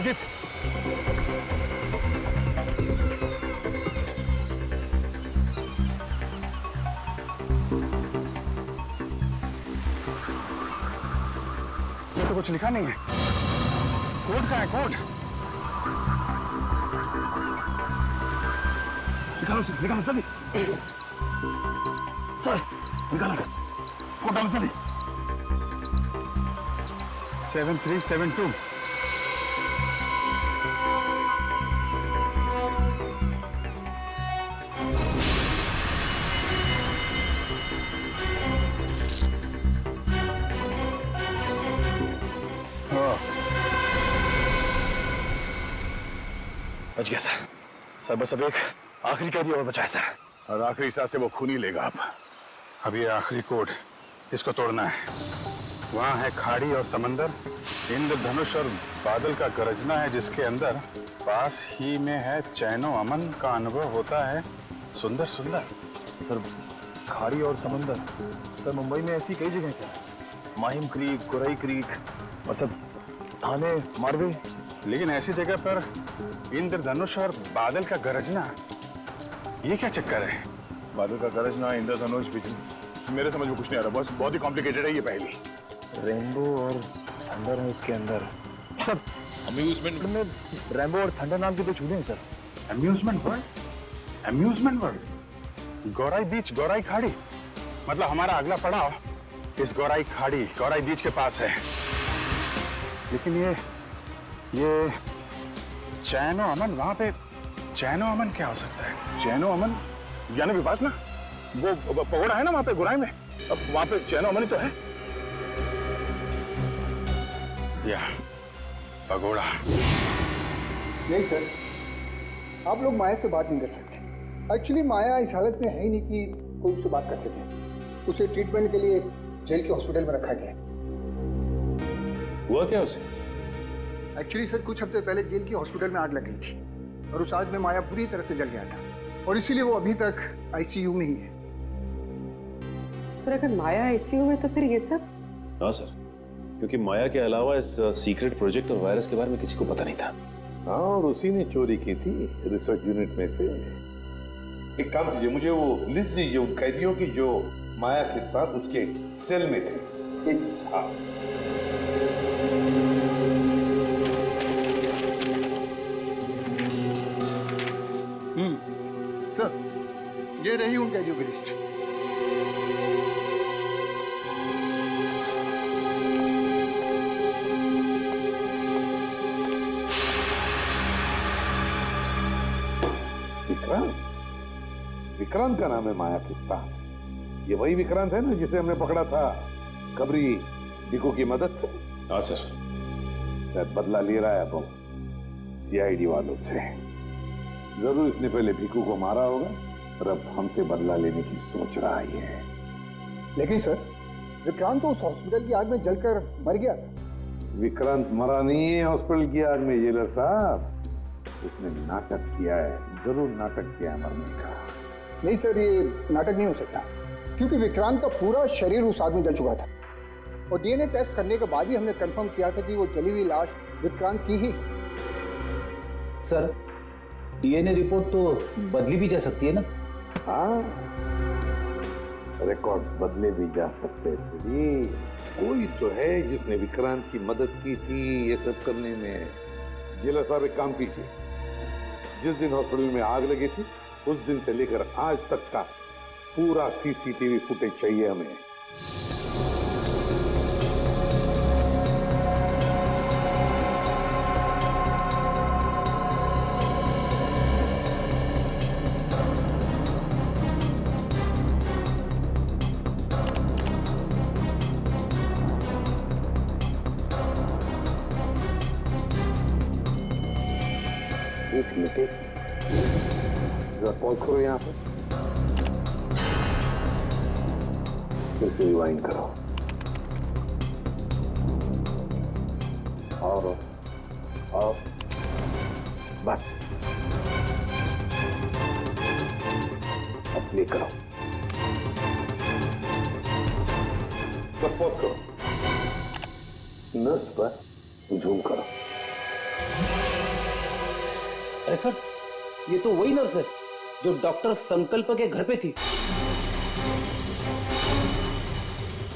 अजित, ये तो कुछ लिखा नहीं है। कोड कहाँ है? कोड निकालो सर, निकालो जल्दी। सर निकालो कोड, डालो जल्दी। 7372। बच गया सर बस अब एक आखिरी कैदी और बचा है सर, और आखिरी सांस से वो खून ही लेगा। अब ये आखिरी कोड, इसको तोड़ना है। वहाँ है खाड़ी और समंदर, इंद्रधनुष और बादल का गरजना है जिसके अंदर, पास ही में है चैनो अमन का अनुभव होता है सुंदर सुंदर। सर खाड़ी और समंदर, सर मुंबई में ऐसी कई जगह sir, Mahim creek, Gorai creek और सब थाने, मारवे। लेकिन ऐसी जगह पर इंद्रधनुष और बादल का गरजना, ये क्या चक्कर है? बादल का गरजना, इंद्रधनुष, बिजली, मेरे समझ में कुछ नहीं आ रहा, बहुत ही कॉम्प्लिकेटेड है ये पहेली। रेनबो और थंडर है उसके अंदर। सर अम्यूजमेंट में रेनबो और थंडर नाम के दो चूहे हैं sir. Amusement world, amusement world, Gorai beach, Gorai खाड़ी। मतलब हमारा अगला पड़ाव इस गौराई खाड़ी, गौराई बीच के पास है। लेकिन ये चैनो अमन, वहां पे चैनो अमन क्या हो सकता है? चैनो अमन यानी विपासना, वो पगोड़ा है ना वहां पे गुराई में, अब वहां पे चैनो अमन ही तो है। या पगोड़ा। नहीं सर, आप लोग माया से बात नहीं कर सकते। एक्चुअली माया इस हालत में है ही नहीं कि कोई उससे बात कर सके। उसे ट्रीटमेंट के लिए जेल के हॉस्पिटल में रखा गया। हुआ क्या उसे? एक्चुअली सर कुछ हफ्ते पहले जेल की हॉस्पिटल में आग लग गई थी और उस आग में माया पूरी तरह से जल गया था और इसीलिए वो अभी तक आईसीयू में ही है। सर अगर माया आईसीयू में तो फिर ये सब? हाँ सर, क्योंकि माया के अलावा इस सीक्रेट प्रोजेक्ट और वायरस के बारे में किसी को पता नहीं था। हाँ, और उसी ने चोरी की थी रिसर्च यूनिट में से। एक काम कीजिए, मुझे वो लिस्ट दीजिए उन कैदियों की जो माया के साथ उसके सेल में थे। हाँ। सर ये रही उन कैदियों की लिस्ट। विक्रांत का नाम है माया के साथ। ये वही विक्रांत है ना जिसे हमने पकड़ा था खबरी भिकू की मदद से? हाँ सर। शायद बदला ले रहा है अब सीआईडी वालों से। जरूर इसने पहले भिकू को मारा होगा और अब हमसे बदला लेने की सोच रहा है। लेकिन सर विक्रांत तो उस हॉस्पिटल की आग में जलकर मर गया था। विक्रांत मरा नहीं है हॉस्पिटल की आग में जेलर साहब, उसने नाटक किया है, जरूर नाटक किया है मरने का। नहीं सर, ये नाटक नहीं हो सकता क्योंकि विक्रांत का पूरा शरीर उस आग में जल चुका था और डीएनए टेस्ट करने के बाद ही हमने कंफर्म किया था कि वो जली हुई लाश विक्रांत की ही। सर डीएनए रिपोर्ट तो बदली भी जा सकती है ना? हाँ, रिकॉर्ड बदले भी जा सकते थे। कोई तो है जिसने विक्रांत की मदद की थी ये सब करने में। जेलर साहब एक काम कीजिए, जिस दिन हॉस्पिटल में आग लगी थी उस दिन से लेकर आज तक का पूरा सीसीटीवी फुटेज चाहिए हमें। एक मिनट, जरा पॉज करो यहाँ पे, फिर से रिवाइंड करो और बस अब प्ले करो, बस पॉज करो, नर्स पर जूम करो। अरे सर, ये तो वही नर्स है जो डॉक्टर संकल्प के घर पे थी।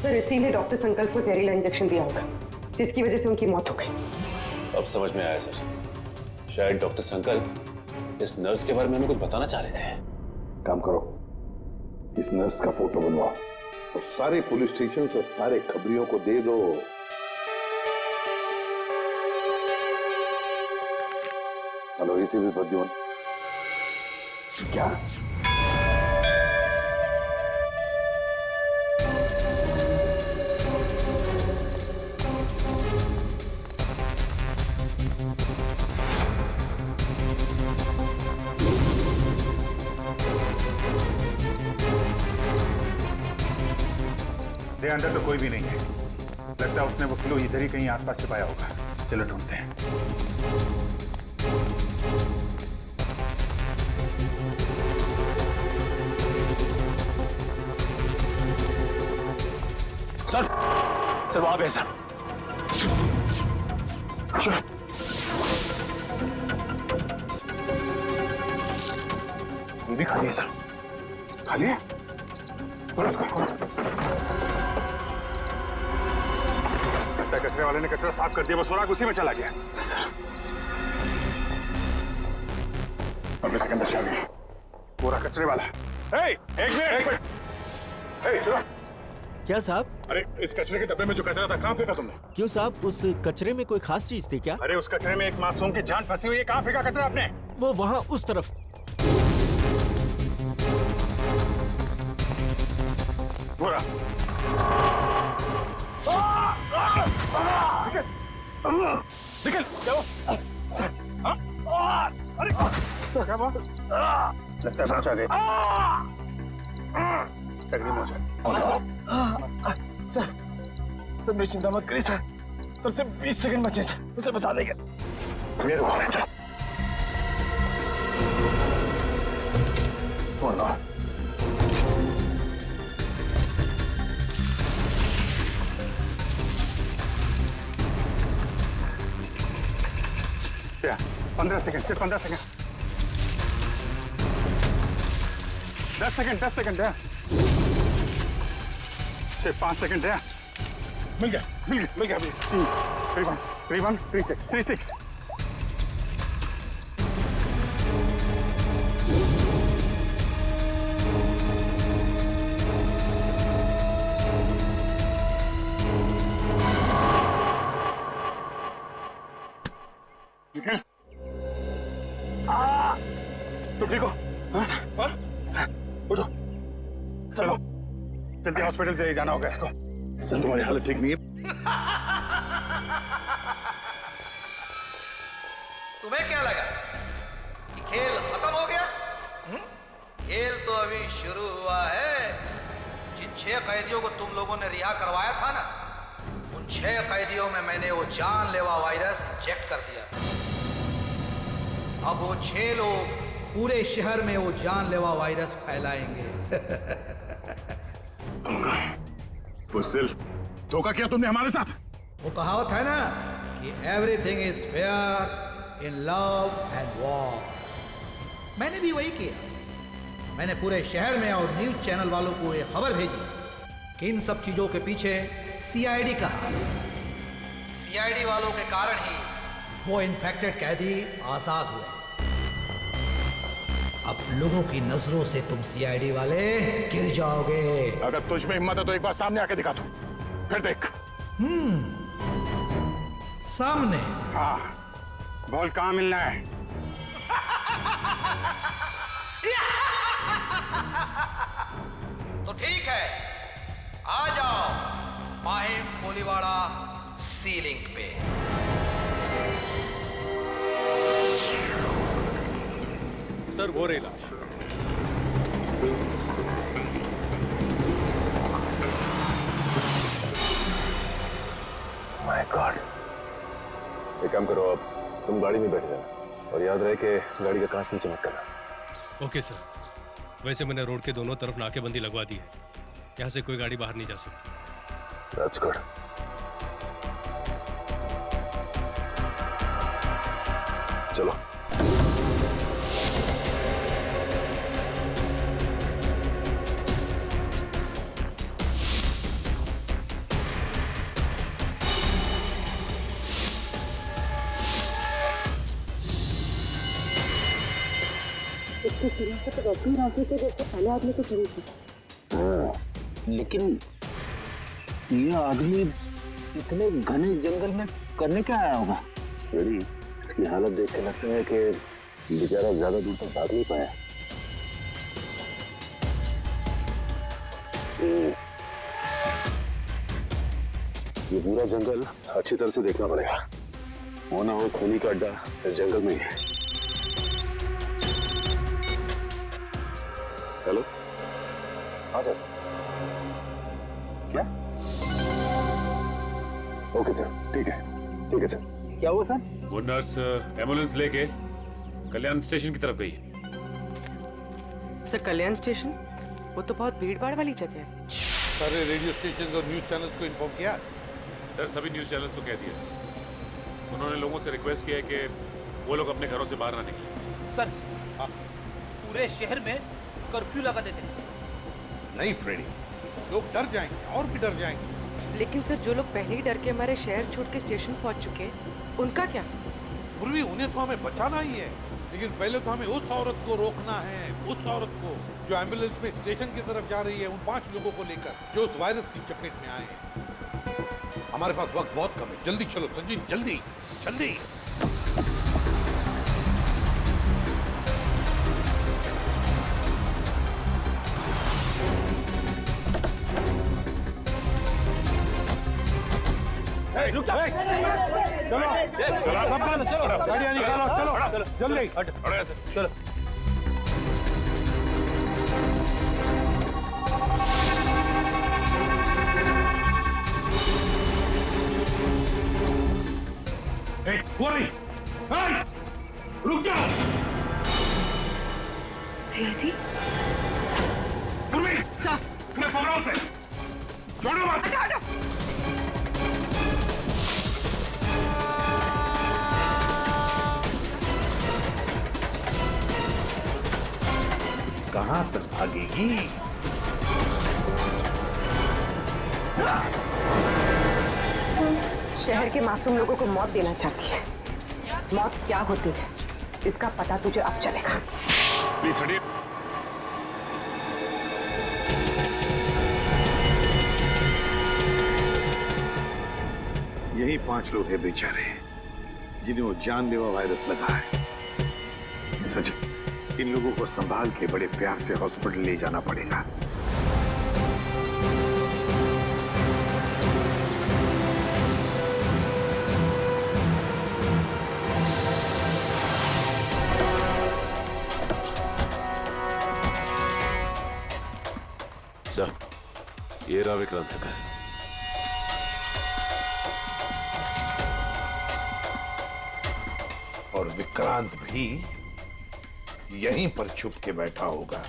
सर इसीलिए डॉक्टर संकल्प को जहरीला इंजेक्शन दिया होगा, जिसकी वजह से उनकी मौत हो गई। अब समझ में आया सर, शायद डॉक्टर संकल्प इस नर्स के बारे में हमें कुछ बताना चाह रहे थे। काम करो, इस नर्स का फोटो बनवाओ और सारे पुलिस स्टेशन और सारे खबरियों को दे दो। हेलो, इसी भी प्रद्युमन। क्या? दे अंदर तो कोई भी नहीं है। लगता है उसने वो क्लू इधर ही कहीं आसपास छिपाया होगा। चलो ढूंढते हैं। सर, सर वहां पे है सर। चलो। ये भी खाली है सर। खाली है? खोलो उसको। लगता है कचरे वाले ने कचरा साफ कर दिया, वो सुराग उसी में चला गया। सर, अपने से अंदर चल गई। पूरा कचरे वाला। एक मिनट। सुनो। क्या साहब? अरे इस कचरे के डब्बे में जो कचरा था कहाँ फेंका तुमने? क्यों साहब, उस कचरे में कोई खास चीज थी क्या? अरे उस कचरे में एक मासूम की जान फंसी हुई है, कहाँ फेंका कचरा आपने? वो वहाँ उस तरफ। पूरा। निकल चलो। अरे क्या बात? लगता है पहुंच आ गए। तकलीफ हो जाए। सर मेरी चिंता मत करिए सर। सर सिर्फ 20 सेकंड बचे सर, उसे बचा देंगे। मेरे को चल। क्या? 15 सेकंड, सिर्फ 15 सेकंड। 10 सेकंड है। सिर्फ 5 सेकंड है। मिल गया अभी। 3 1 3 6 तुम ठीक हो? सर उठो, चलो जल्दी हॉस्पिटल चले जाना होगा इसको। सर तुम्हारी हालत ठीक नहीं है। तुम्हें क्या लगा कि खेल खत्म हो गया? खेल तो अभी शुरू हुआ है। जिन 6 कैदियों को तुम लोगों ने रिहा करवाया था ना, उन 6 कैदियों में मैंने वो जानलेवा वायरस इंजेक्ट कर दिया। अब वो 6 लोग पूरे शहर में वो जानलेवा वायरस फैलाएंगे। बुज़दिल, धोखा किया तुमने हमारे साथ। वो कहावत है ना कि everything is fair in love and war. मैंने भी वही किया। मैंने पूरे शहर में और न्यूज चैनल वालों को ये खबर भेजी कि इन सब चीजों के पीछे सीआईडी का हाथ है। सीआईडी वालों के कारण ही वो इन्फेक्टेड कैदी आजाद हुए। अब लोगों की नजरों से तुम सीआईडी वाले गिर जाओगे। अगर तुझ में हिम्मत है तो एक बार सामने आके दिखा दो, फिर देख। सामने? हाँ, बोल कहाँ मिलना है? तो ठीक है, आ जाओ माहिम कोलीवाड़ा सीलिंग पे। सर वो रही लाश। My God. एक काम करो, अब तुम गाड़ी में बैठ जाना और याद रहे कि गाड़ी का कांच नीचे मत करना। Okay sir. वैसे मैंने रोड के दोनों तरफ नाकेबंदी लगवा दी है, यहाँ से कोई गाड़ी बाहर नहीं जा सकती। That's good. चलो। आपके शरीर से तो वैसे ही रास्ते थे जैसे पहले आदमी को शरीर थी। लेकिन ये आदमी इतने घने जंगल में करने क्या आया होगा? मेरी इसकी हालत देख के लगता है कि बेचारा ज्यादा दूर तक भाग नहीं पाया। ये पूरा जंगल अच्छी तरह से देखना पड़ेगा, वो ना हो खूनी का अड्डा इस जंगल में ही है। हेलो, हाँ सर। क्या? ओके सर, ठीक है सर। क्या हुआ सर? वो नर्स एम्बुलेंस लेके कल्याण स्टेशन की तरफ गई। सर कल्याण स्टेशन? वो तो बहुत भीड़ भाड़ वाली जगह है। सारे रेडियो स्टेशन और न्यूज चैनल्स को इन्फॉर्म किया? सर सभी न्यूज चैनल्स को कह दिया। उन्होंने लोगों से रिक्वेस्ट किया है कि वो लोग अपने घरों से बाहर ना निकलें। सर पूरे शहर में कर्फ्यू लगा देते हैं। नहीं फ्रेडी, लोग डर जाएंगे और भी डर जाएंगे। लेकिन सर जो लोग पहले ही डर के हमारे शहर छोड़ के स्टेशन पहुंच चुके हैं, उनका क्या? पूर्वी उन्हें तो हमें बचाना ही है, लेकिन पहले तो हमें उस औरत को रोकना है, उस औरत को जो एम्बुलेंस में स्टेशन की तरफ जा रही है, उन 5 लोगों को लेकर जो उस वायरस की चपेट में आए हैं। हमारे पास वक्त बहुत कम है, जल्दी चलो संजीव, जल्दी जल्दी। चलो गाड़ियां निकालो, चलो जल्दी चलो। रुक जाओ। सीआईडी? पूर्वी सर, अपने पकड़ो से, छोड़ो मत। हटो। कहां तक भागेगी? शहर के मासूम लोगों को मौत देना चाहती है। मौत क्या होती है इसका पता तुझे अब चलेगा। प्लीज हटिए। यही 5 लोग हैं बेचारे जिन्हें वो जानलेवा वायरस लगा है। सच, इन लोगों को संभाल के बड़े प्यार से हॉस्पिटल ले जाना पड़ेगा। सर, ये रहा विक्रांत का घर। और विक्रांत भी यहीं पर छुप के बैठा होगा।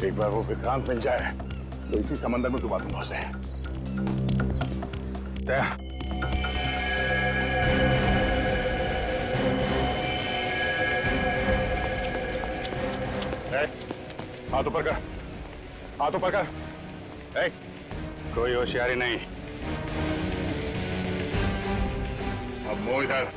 एक बार वो विक्रांत मिल जाए तो इसी समंदर में डुबा दूंगा उसे। हाथ ऊपर कर, हाथ ऊपर कर। कोई होशियारी नहीं। अब मुंह इधर।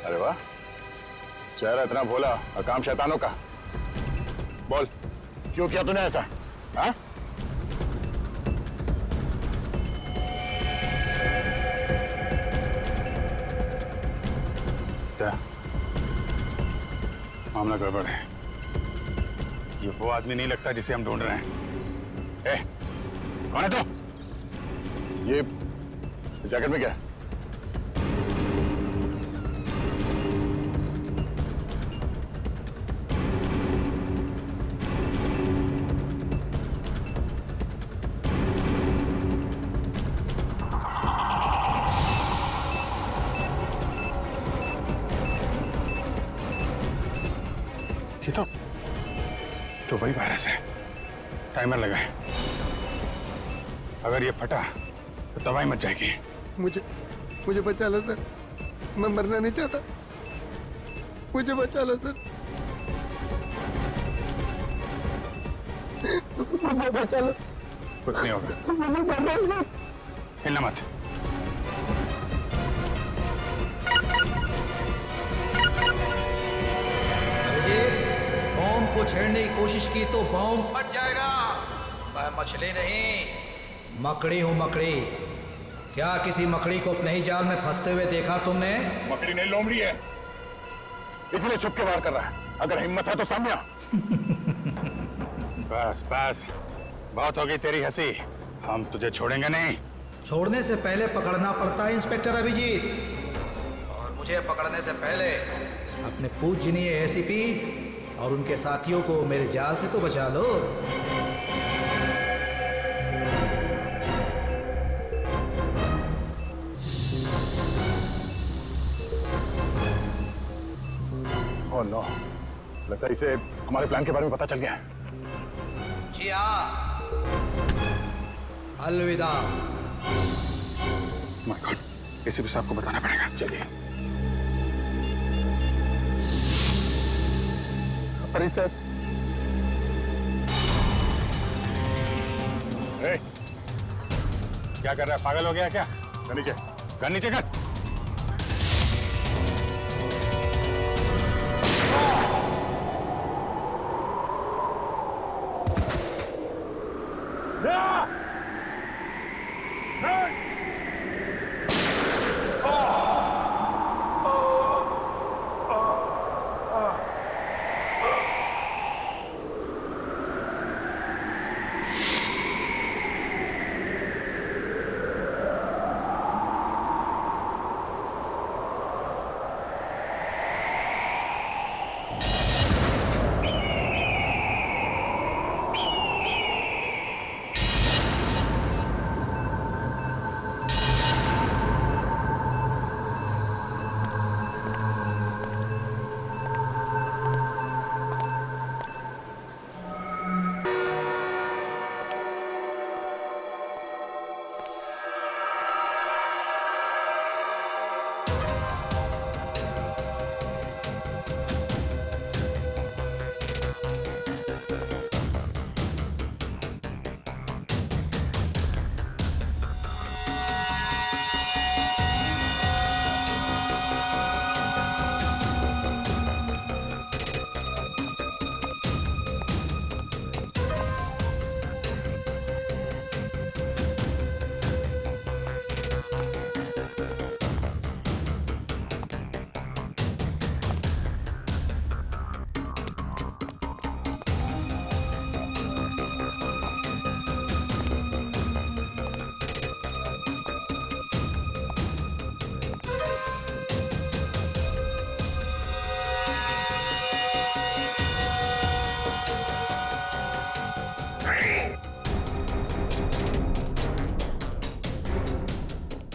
अरे वाह, चेहरा इतना भोला और काम शैतानों का। बोल, क्यों किया तूने ऐसा? हाँ? क्या मामला गड़बड़ है? ये वो आदमी नहीं लगता जिसे हम ढूंढ रहे हैं। ए, कौन है तो? ये जैकेट में क्या है? ये तो वही वायरस है। टाइमर लगाए, अगर ये फटा तो तबाही मच जाएगी। मुझे बचा लो सर, मैं मरना नहीं चाहता, मुझे बचा लो सर, मुझे बचा लो। कुछ नहीं होगा, हिलना मत। बॉम्ब को छेड़ने की कोशिश की तो बॉम्ब फट जाएगा। मैं मछली नहीं, मकड़ी हूँ, मकड़ी। क्या किसी मकड़ी को अपने ही जाल में फंसते हुए देखा तुमने? मकड़ी नहीं, लोमड़ी है, इसलिए छुप के वार कर रहा है। अगर हिम्मत है तो सामने आ। बस बस, बहुत होगी तेरी हंसी, हम तुझे छोड़ेंगे नहीं। छोड़ने से पहले पकड़ना पड़ता है इंस्पेक्टर अभिजीत, और मुझे पकड़ने से पहले अपने पूजनीय एसीपी और उनके साथियों को मेरे जाल से तो बचा लो। ओह नो, लगता है इसे हमारे प्लान के बारे में पता चल गया है। जी हाँ, अलविदा। माय गॉड, एसीपी साहब को बताना पड़ेगा। चलिए। अरे सर, क्या कर रहा है? पागल हो गया क्या? गन नीचे, गन नीचे कर।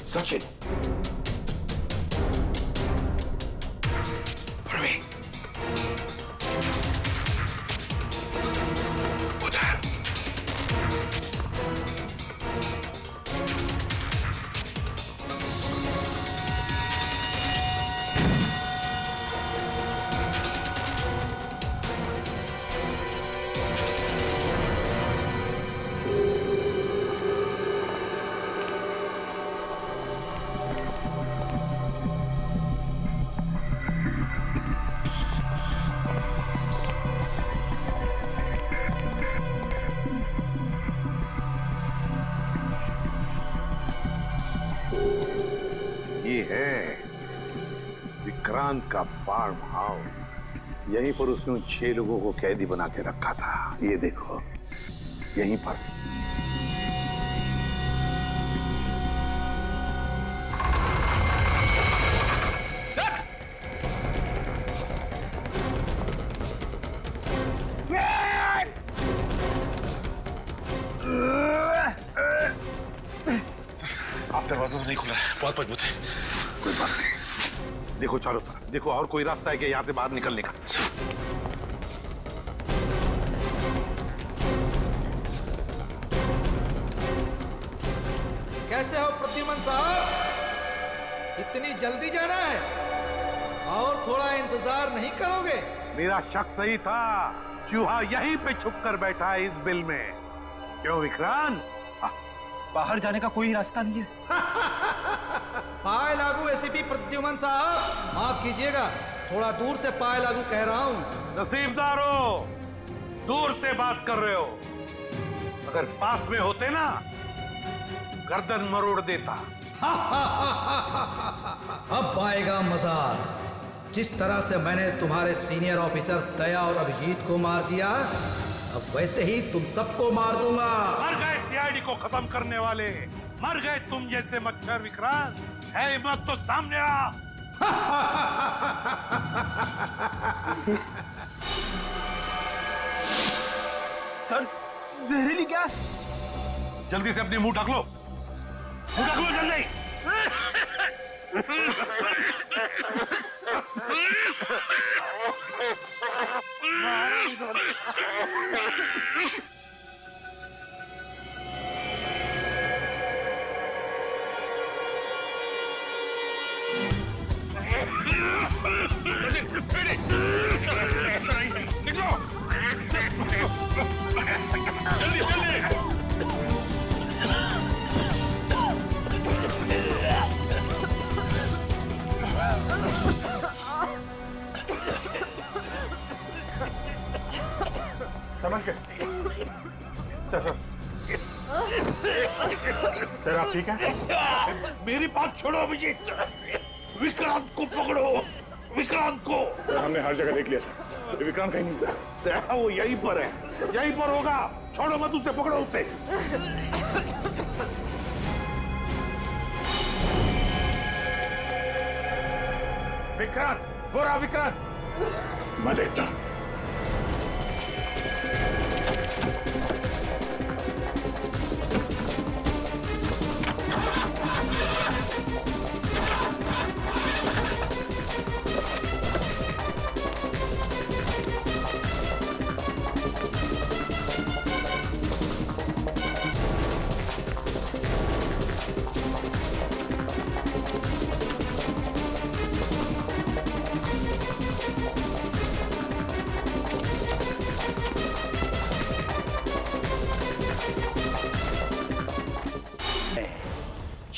Sachin. Praveen. उधर. ये है विक्रांत का फार्म हाउस। यहीं पर उसने उन 6 लोगों को कैदी बना के रखा था। ये देखो, यहीं पर। आप दरवाजा तो नहीं खुल रहा है, बहुत मजबूत है। कोई बात नहीं, देखो चारों तरफ देखो, और कोई रास्ता है कि यहाँ से बाहर निकलने का? कैसे हो प्रद्युमन साहब? इतनी जल्दी जाना है और थोड़ा इंतजार नहीं करोगे? मेरा शक सही था, चूहा यहीं पे छुप कर बैठा है इस बिल में। क्यों विक्रांत? बाहर जाने का कोई रास्ता नहीं है। पाए लागू एसीपी प्रद्युमन साहब, माफ कीजिएगा, थोड़ा दूर से पाए लागू कह रहा हूँ। नसीबदारो, दूर से बात कर रहे हो, अगर पास में होते ना गर्दन मरोड़ देता। अब आएगा मजा। जिस तरह से मैंने तुम्हारे सीनियर ऑफिसर दया और अभिजीत को मार दिया, अब वैसे ही तुम सबको मार दूंगा। मर गए सीआईडी को खत्म करने वाले, मर गए तुम जैसे मच्छर विक्रांत। है हिम्मत तो सामने आ। सर, जहरीली गैस। जल्दी से अपनी मुंह ढक लो, मुंह ढक लो जल्दी। समझ गए? सर सर आप ठीक हैं? मेरी बात छोड़ो अभिजीत, विक्रांत को पकड़ो, विक्रांत को। सर हमने हर जगह देख लिया सर, विक्रांत कहीं नहीं मिला। वो यहीं पर है, यहीं पर होगा। छोड़ो मत उसे, पकड़ो उसे। विक्रांत, वो रहा विक्रांत। मैं देखता हूं।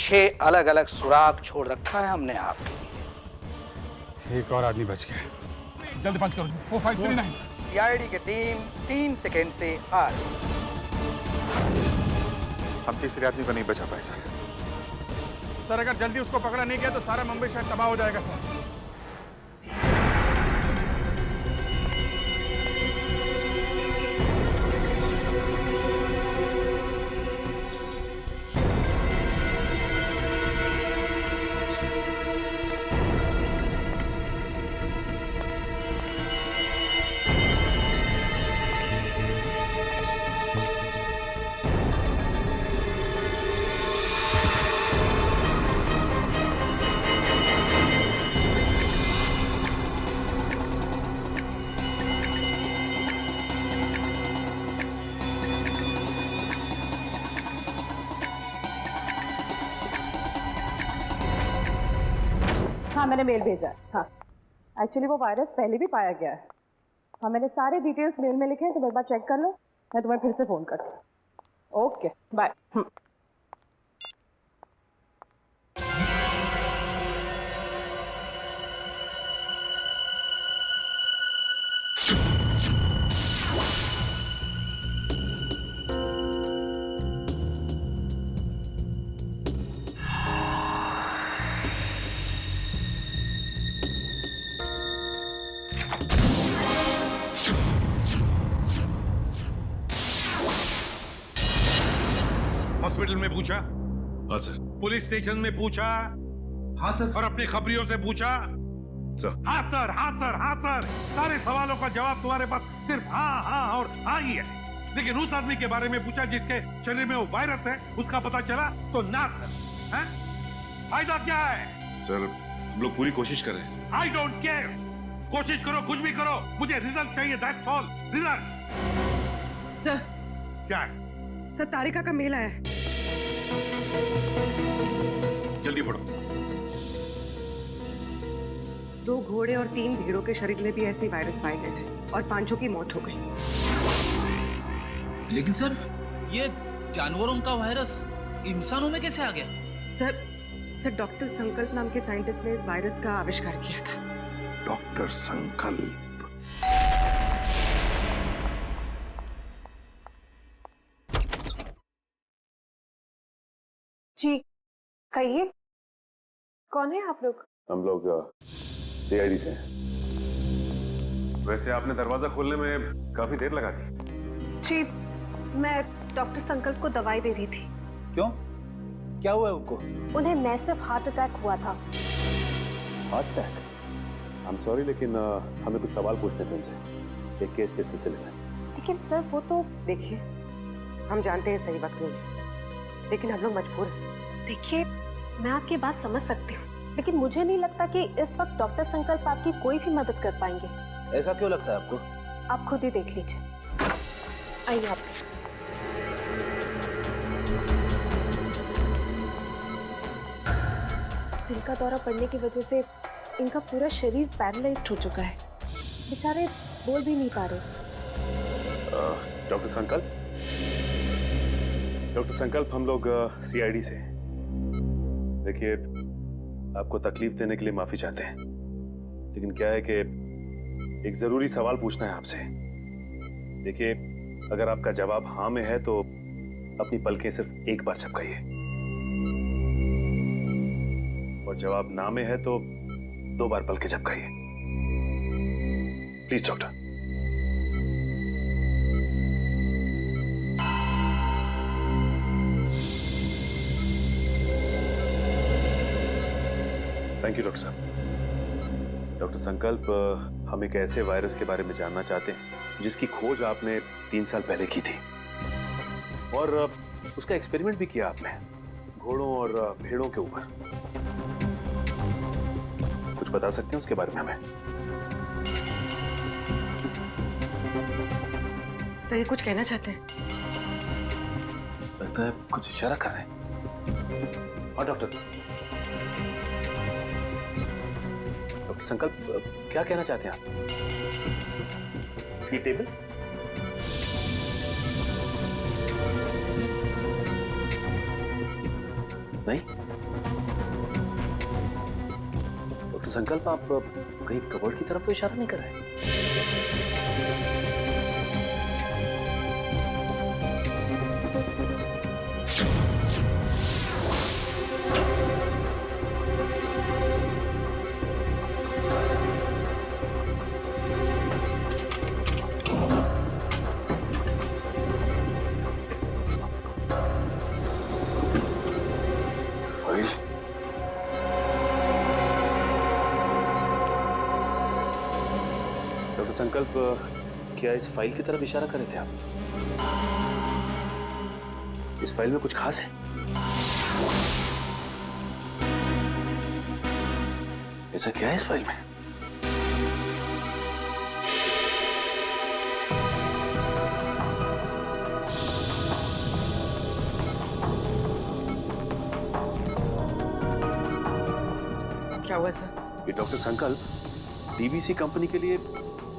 छह अलग अलग सुराग छोड़ रखा है हमने आपके लिए। एक और आदमी बच गया। जल्दी पंच करो। 4539। सीआईडी के टीम 3 सेकंड से हार। हम तीसरे आदमी को नहीं बचा पाए सर। अगर जल्दी उसको पकड़ा नहीं गया तो सारा मुंबई शहर तबाह हो जाएगा सर। हाँ मैंने मेल भेजा है। हाँ एक्चुअली वो वायरस पहले भी पाया गया है। हाँ मैंने सारे डिटेल्स मेल में लिखे हैं, तो एक बार चेक कर लो, मैं तुम्हें फिर से फ़ोन करती हूँ। Okay bye. पूछा? हाँ सर। पुलिस स्टेशन में पूछा? हाँ सर। और अपने खबरियों से पूछा? सर। हाँ सर, हाँ सर, हाँ सर। सारे सवालों का जवाब तुम्हारे पास सिर्फ हाँ हाँ और हाँ ही है। लेकिन उस आदमी के बारे में पूछा जिसके शरीर में वो वायरस है, उसका पता चला तो ना सर। हैं? फायदा क्या है? सर हम लोग पूरी कोशिश कर रहे हैं सर। I don't care. कोशिश करो, कुछ भी करो, मुझे रिजल्ट चाहिए, दैट्स ऑल। रिजल्ट। सर। क्या है? सर तारिका का मेल आया है। जल्दी पढ़ो। 2 घोड़े और 3 भेड़ों के शरीर में भी ऐसे वायरस पाए गए थे और 5 की मौत हो गई। लेकिन सर ये जानवरों का वायरस इंसानों में कैसे आ गया? सर डॉक्टर संकल्प नाम के साइंटिस्ट ने इस वायरस का आविष्कार किया था। डॉक्टर संकल्प। जी कहिए, कौन है आप लोग? हम लोग सीआईडी से हैं। वैसे आपने दरवाजा खोलने में काफी देर लगा दी। जी मैं डॉक्टर संकल्प को दवाई दे रही थी। क्यों, क्या हुआ है उनको? उन्हें मैसिव हार्ट अटैक हुआ था। Heart attack? I am sorry, लेकिन हमें कुछ सवाल पूछने थे उनसे एक केस के सिलसिले में। लेकिन सर वो तो देखिए, हम जानते हैं सही वक्त नहीं, लेकिन हम लोग मजबूर हैं। देखिए मैं आपकी बात समझ सकती हूँ, लेकिन मुझे नहीं लगता कि इस वक्त डॉक्टर संकल्प आपकी कोई भी मदद कर पाएंगे। ऐसा क्यों लगता है आपको? आप खुद ही देख लीजिए। आइए आप। दिल का दौरा पड़ने की वजह से इनका पूरा शरीर पैरालाइज्ड हो चुका है। बेचारे बोल भी नहीं पा रहे। डॉक्टर संकल्प हम लोग सीआईडी से। देखिए, आपको तकलीफ देने के लिए माफी चाहते हैं, लेकिन क्या है कि एक जरूरी सवाल पूछना है आपसे। देखिए, अगर आपका जवाब हाँ में है तो अपनी पलकें सिर्फ एक बार झपकाइए, और जवाब ना में है तो 2 बार पलकें झपकाइए। Please doctor. Thank you doctor साहब। डॉक्टर संकल्प, हम एक ऐसे वायरस के बारे में जानना चाहते हैं जिसकी खोज आपने 3 साल पहले की थी, और उसका एक्सपेरिमेंट भी किया आपने घोड़ों और भेड़ों के ऊपर। कुछ बता सकते हैं उसके बारे में हमें? सही कुछ कहना चाहते हैं? लगता है कुछ इशारा कर रहे हैं। और डॉक्टर संकल्प, क्या कहना चाहते हैं आप? टेबल? नहीं? डॉक्टर संकल्प, आप कहीं कबर्ड की तरफ तो इशारा नहीं कर रहे? संकल्प, क्या इस फाइल की तरफ इशारा कर रहे थे आप? इस फाइल में कुछ खास है? ऐसा क्या है इस फाइल में? क्या हुआ सर? ये डॉक्टर संकल्प डीवीसी कंपनी के लिए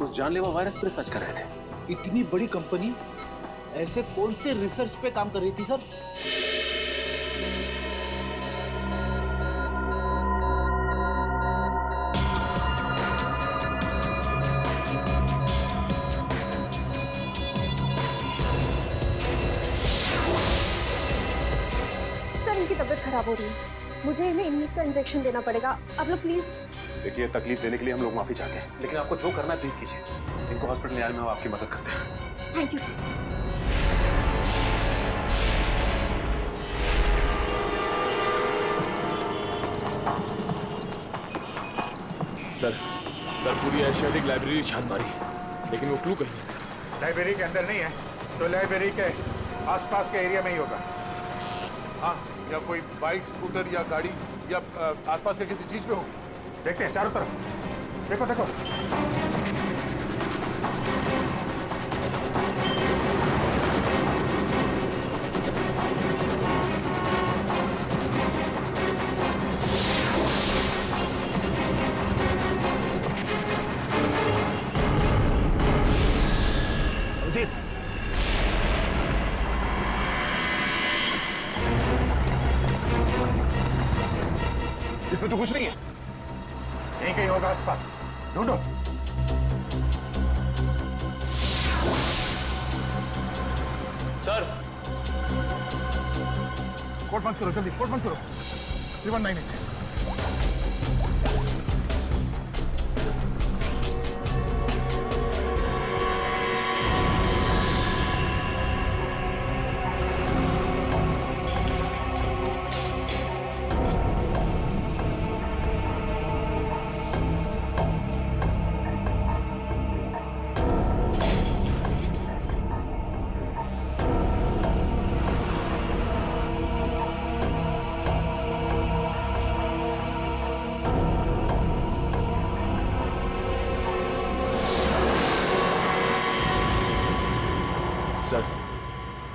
उस जानलेवा वायरस पर रिसर्च कर रहे थे। इतनी बड़ी कंपनी ऐसे कौन से रिसर्च पे काम कर रही थी सर? सर इनकी तबीयत खराब हो रही है, मुझे इन्हें इम्यून का इंजेक्शन देना पड़ेगा। आप लोग प्लीज। देखिए, तकलीफ देने के लिए हम लोग माफी चाहते हैं, लेकिन आपको जो करना है प्लीज कीजिए। इनको हॉस्पिटल ले आने में हम आपकी मदद करते हैं। Thank you sir. सर पूरी एशियाटिक लाइब्रेरी छान मारी, लेकिन वो क्लू कहीं नहीं था। लाइब्रेरी के अंदर नहीं है तो लाइब्रेरी के आसपास के एरिया में ही होगा। हाँ, या कोई बाइक, स्कूटर या गाड़ी या आसपास के किसी चीज पे होगी। देखते हैं चारों तरफ, देखो देखो। इसमें तो कुछ नहीं है। यहीं कहीं होगा आसपास, ढूंढो। सर कोड बंद करो, जल्दी कोड बंद करो। 3198।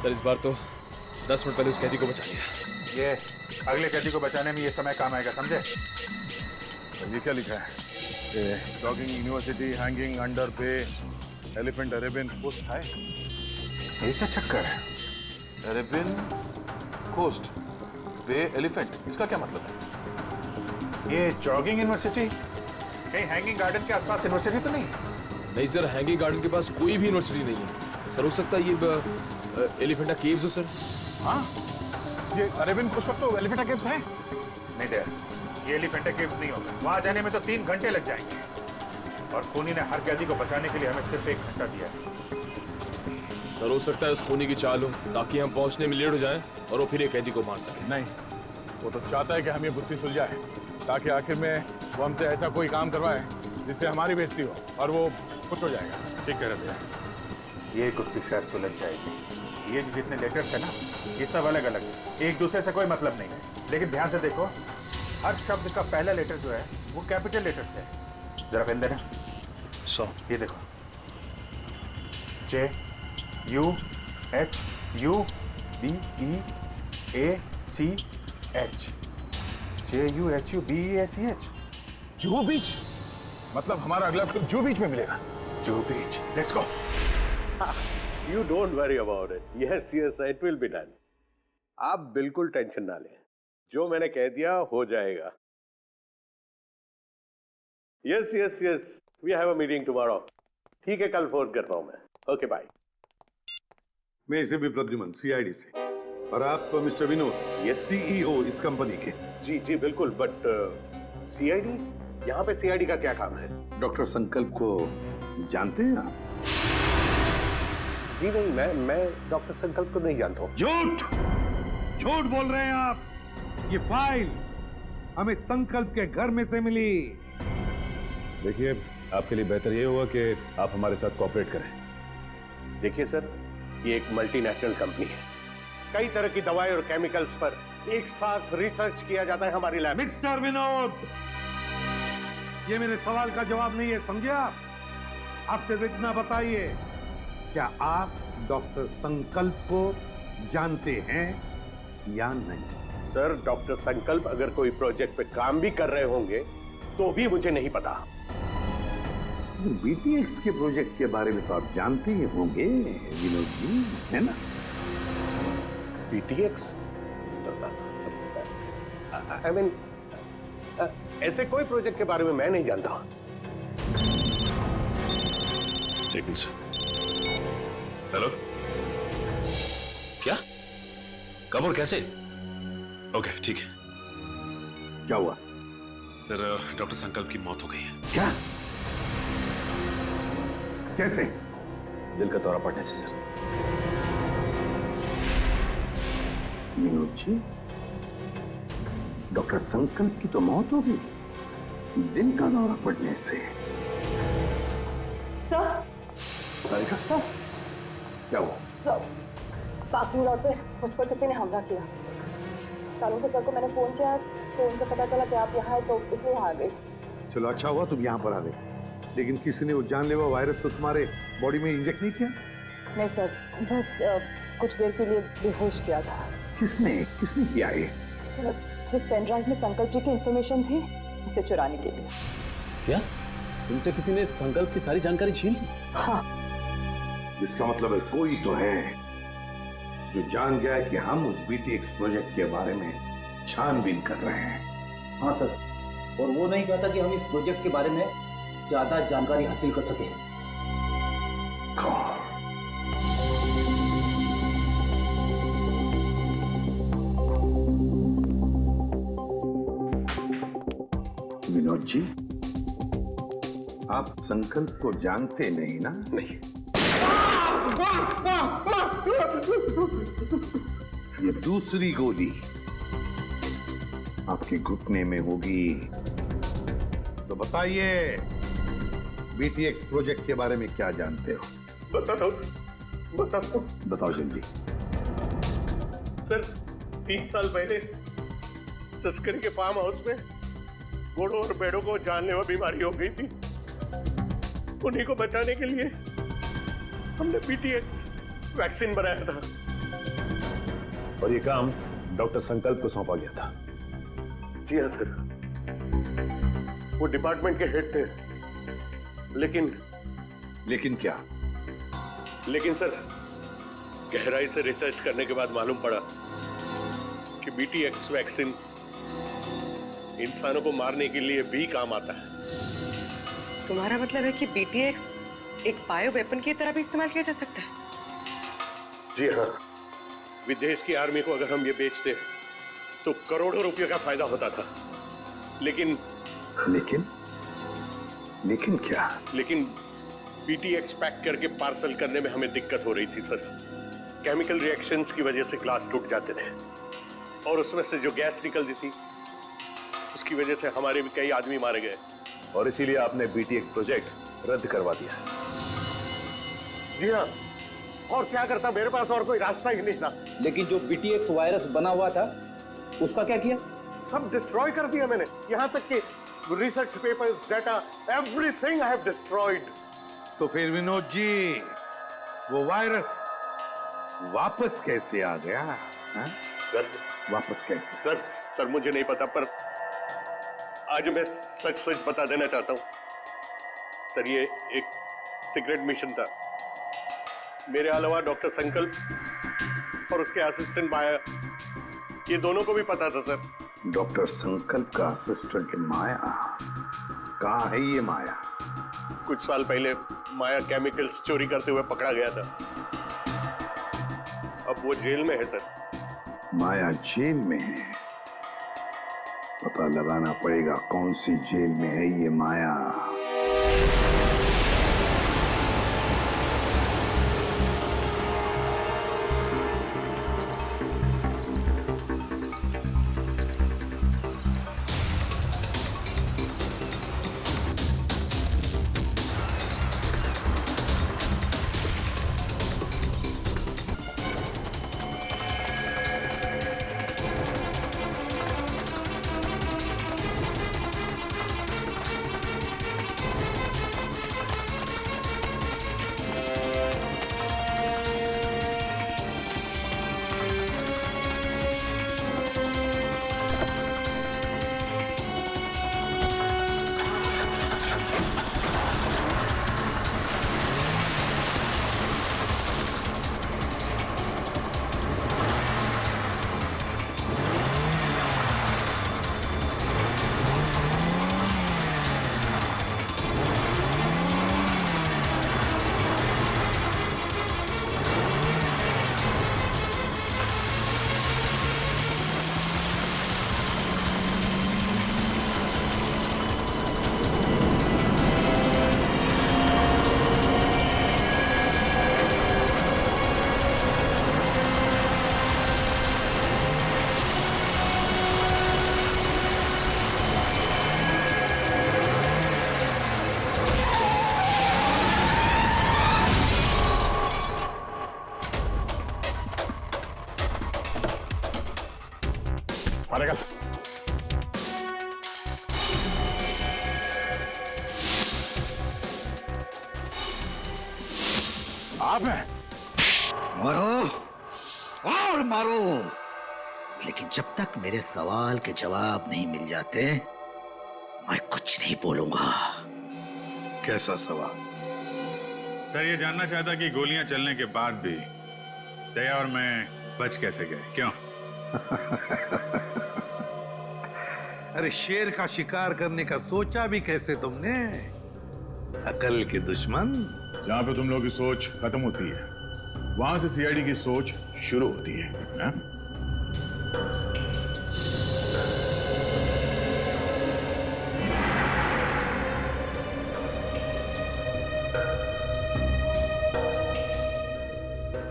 सर इस बार तो 10 मिनट पहले उस कैदी को बचा लिया। ये अगले कैदी को बचाने में ये समय काम आएगा, समझे? ये क्या लिखा है? डॉगिंग यूनिवर्सिटी हैंगिंग अंडर पे एलिफेंट अरेबियन कोस्ट है। ये क्या चक्कर है? अरेबियन कोस्ट पे एलिफेंट, इसका क्या मतलब है? ये जॉगिंग यूनिवर्सिटी कहीं हैंगिंग गार्डन के आसपास यूनिवर्सिटी तो नहीं? नहीं सर, हैंगिंग गार्डन के पास कोई भी यूनिवर्सिटी नहीं है सर। हो सकता है ये एलिफेंटा केव्स हो सर। हाँ, ये अरेबियन कोस्ट पर तो एलिफेंटा केव्स हैं। नहीं दे, ये एलिफेंटा केव्स नहीं होगा। वहां जाने में तो 3 घंटे लग जाएंगे, और खूनी ने हर कैदी को बचाने के लिए हमें सिर्फ 1 घंटा दिया है। सर हो सकता है उस खूनी की चाल हो, ताकि हम पहुंचने में लेट हो जाएं और वो फिर एक कैदी को मार सके। नहीं, वो तो चाहता है कि हम ये गुत्थी सुलझाए, ताकि आखिर में वो हमसे ऐसा कोई काम करवाए जिससे हमारी बेइज्जती हो और वो खुश हो जाएगा। ठीक कह रहे भैया, ये गुत्थी शायद सुलझ जाएगी। ये जितने लेटर्स है ना, ये सब अलग अलग है, एक दूसरे से कोई मतलब नहीं है। लेकिन ध्यान से देखो, हर शब्द का पहला लेटर जो है वो कैपिटल लेटर से है। जरा पेन देना। ये देखो, JUHUBEACH, JUHUBEACH। जुहू बीच, मतलब हमारा अगला ट्रिप जुहू बीच में मिलेगा। Juhu beach, let's go. You don't worry about it. Yes, it will be done. आप बिल्कुल टेंशन ना लें, जो मैंने कह दिया हो जाएगा। Yes, we have a meeting tomorrow. ठीक है, कल फोन करता हूं मैं। Okay, bye. मैं इसे भी प्रद्युमन, CID से। और आप मिस्टर विनोद, CEO इस कंपनी के। जी बिल्कुल, बट CID? यहाँ पे CID का क्या काम है? डॉक्टर संकल्प को जानते हैं आप? जी नहीं, मैं डॉक्टर संकल्प को नहीं जानता हूँ। झूठ बोल रहे हैं आप। ये फाइल हमें संकल्प के घर में से मिली। देखिए, आपके लिए बेहतर ये होगा कि आप हमारे साथ कोऑपरेट करें। देखिए सर, ये एक मल्टीनेशनल कंपनी है, कई तरह की दवाई और केमिकल्स पर एक साथ रिसर्च किया जाता है हमारी लैब। मिस्टर विनोद, ये मेरे सवाल का जवाब नहीं है, समझे आप सिर्फ इतना बताइए, क्या आप डॉक्टर संकल्प को जानते हैं या नहीं? सर, डॉक्टर संकल्प अगर कोई प्रोजेक्ट पे काम भी कर रहे होंगे तो भी मुझे नहीं पता। BTX के प्रोजेक्ट के बारे में तो आप जानते ही होंगे विनोद जी, है ना? BTX? I mean, ऐसे कोई प्रोजेक्ट के बारे में मैं नहीं जानता। हेलो, क्या? कब और कैसे? ओके, ठीक है। क्या हुआ? सर, डॉक्टर संकल्प की मौत हो गई है। क्या? कैसे? दिल का दौरा पड़ने से सर। विनोद जी, डॉक्टर संकल्प की तो मौत हो गई, दिल का दौरा पड़ने से। सर सारिका, सर क्या हुआ? सर पार्किंग लॉट पे मुझ पर किसी ने हमला किया। सालों के सर को मैंने फोन किया तो उनको पता चला कि आप यहाँ हैं तो इसलिए यहाँ आ गई। चलो अच्छा हुआ तुम यहाँ पर आ गए, लेकिन किसी ने वो जानलेवा वायरस तो तुम्हारे बॉडी में इंजेक्ट नहीं किया? नहीं सर, बस कुछ देर के लिए बेहोश किया था। किसने किसने किया ये? सर, जिस पेन ड्राइव में संकल्प जी की इंफॉर्मेशन थी उसे चुराने के लिए। क्या तुमसे किसी ने संकल्प की सारी जानकारी छीन ली? हाँ। इसका मतलब है कोई तो है जो जान गया कि हम उस BTX प्रोजेक्ट के बारे में छानबीन कर रहे हैं। हाँ सर, और वो नहीं चाहता कि हम इस प्रोजेक्ट के बारे में ज्यादा जानकारी हासिल कर सकें। विनोद जी, आप संकल्प को जानते नहीं ना? नहीं। ये दूसरी गोली आपके घुटने में होगी। तो बताइए, BTX प्रोजेक्ट के बारे में क्या जानते हो? बताओ जल्दी। सर, 3 साल पहले तस्करी के फार्म हाउस में घोड़ों और भेड़ों को जानलेवा बीमारी हो गई थी। उन्हीं को बचाने के लिए हमने BTX वैक्सीन बनाया था। और ये काम डॉक्टर संकल्प को सौंपा गया था। जी हाँ सर, वो डिपार्टमेंट के हेड थे। लेकिन क्या? लेकिन सर, गहराई से रिसर्च करने के बाद मालूम पड़ा कि BTX वैक्सीन इंसानों को मारने के लिए भी काम आता है। तुम्हारा मतलब है कि BTX एक बायो वेपन की तरह भी इस्तेमाल किया जा सकता है? जी हाँ, विदेश की आर्मी को अगर हम ये बेचते तो करोड़ों रुपयों का फायदा होता था। लेकिन क्या? लेकिन BTX पैक करके पार्सल करने में हमें दिक्कत हो रही थी सर। केमिकल रिएक्शंस की वजह से ग्लास टूट जाते थे और उसमें से जो गैस निकलती थी उसकी वजह से हमारे भी कई आदमी मारे गए। और इसीलिए आपने BTX प्रोजेक्ट रद्द करवा दिया। जी हाँ, और क्या करता, मेरे पास और कोई रास्ता ही नहीं था। लेकिन जो BTX वायरस बना हुआ था उसका क्या किया? सब डिस्ट्रॉय कर दिया मैंने, यहाँ तक कि research papers, data, everything I have destroyed. तो फिर विनोद जी, वो वायरस वापस कैसे आ गया? हा? सर, वापस कैसे? सर मुझे नहीं पता, पर आज मैं सच बता देना चाहता हूँ सर। ये एक सीक्रेट मिशन था। मेरे अलावा डॉक्टर संकल्प और उसके असिस्टेंट माया, ये दोनों को भी पता था सर। डॉक्टर संकल्प का असिस्टेंट माया? कहाँ है ये माया? कुछ साल पहले माया केमिकल्स चोरी करते हुए पकड़ा गया था। अब वो जेल में है सर। माया जेल में है? पता लगाना पड़ेगा कौन सी जेल में है ये माया। आप हैं? मारो और मारो, लेकिन जब तक मेरे सवाल के जवाब नहीं मिल जाते मैं कुछ नहीं बोलूंगा। कैसा सवाल? सर ये जानना चाहता कि गोलियां चलने के बाद भी दया और मैं बच कैसे गए, क्यों? अरे शेर का शिकार करने का सोचा भी कैसे तुमने? अकल के दुश्मन। जहां पे तुम लोगों की सोच खत्म होती है वहां से सीआईडी की सोच शुरू होती है, ना?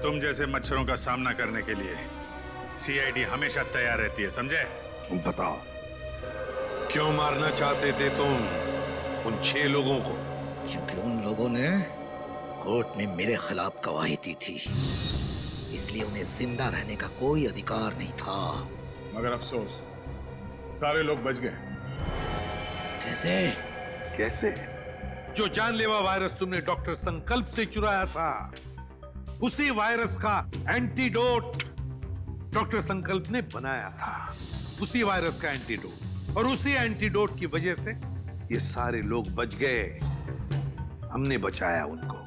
तुम जैसे मच्छरों का सामना करने के लिए सीआईडी हमेशा तैयार रहती है, समझे? तुम बताओ, क्यों मारना चाहते थे तुम उन 6 लोगों को? क्योंकि उन लोगों ने कोर्ट में मेरे खिलाफ गवाही दी थी, इसलिए उन्हें जिंदा रहने का कोई अधिकार नहीं था। मगर अफसोस सारे लोग बच गए। कैसे? कैसे? जो जानलेवा वायरस तुमने डॉक्टर संकल्प से चुराया था, उसी वायरस का एंटीडोट डॉक्टर संकल्प ने बनाया था। उसी वायरस का एंटीडोट, और उसी एंटीडोट की वजह से ये सारे लोग बच गए। हमने बचाया उनको।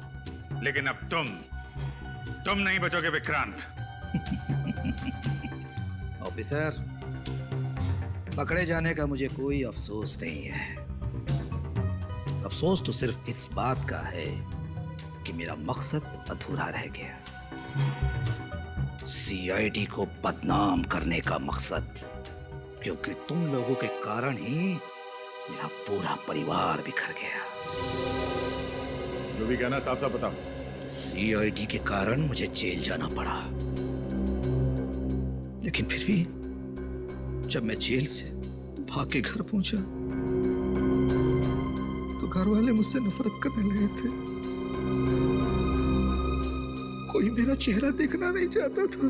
लेकिन अब तुम नहीं बचोगे विक्रांत। ऑफिसर, पकड़े जाने का मुझे कोई अफसोस नहीं है। अफसोस तो सिर्फ इस बात का है कि मेरा मकसद अधूरा रह गया। सीआईडी को बदनाम करने का मकसद, क्योंकि तुम लोगों के कारण ही मेरा पूरा परिवार बिखर गया। जो भी कहना साफ साफ बताओ। सीआईडी के कारण मुझे जेल जाना पड़ा, लेकिन फिर भी जब मैं जेल से भाग के घर पहुंचा तो घर वाले मुझसे नफरत करने लगे थे। कोई मेरा चेहरा देखना नहीं चाहता था।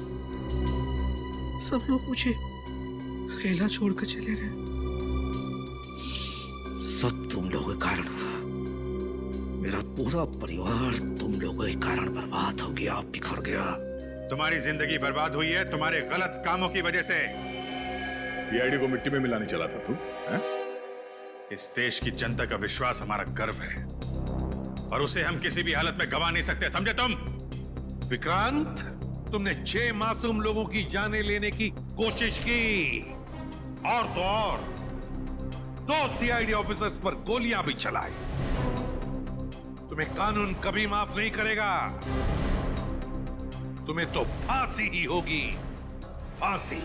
सब लोग मुझे अकेला छोड़कर चले गए। सब तुम लोगों के कारण हुआ। मेरा पूरा परिवार तुम लोगों के कारण बर्बाद हो गया, बिखर गया। तुम्हारी जिंदगी बर्बाद हुई है तुम्हारे गलत कामों की वजह से। सीआईडी को मिट्टी में मिलाने चला था तू, है? इस देश की जनता का विश्वास हमारा गर्व है और उसे हम किसी भी हालत में गवा नहीं सकते, समझे तुम? विक्रांत, तुमने 6 मासूम लोगों की जानें लेने की कोशिश की, और तो और 2 सीआईडी ऑफिसर्स पर गोलियां भी चलाई। तुम्हें कानून कभी माफ नहीं करेगा। तुम्हें तो फांसी ही होगी, फांसी।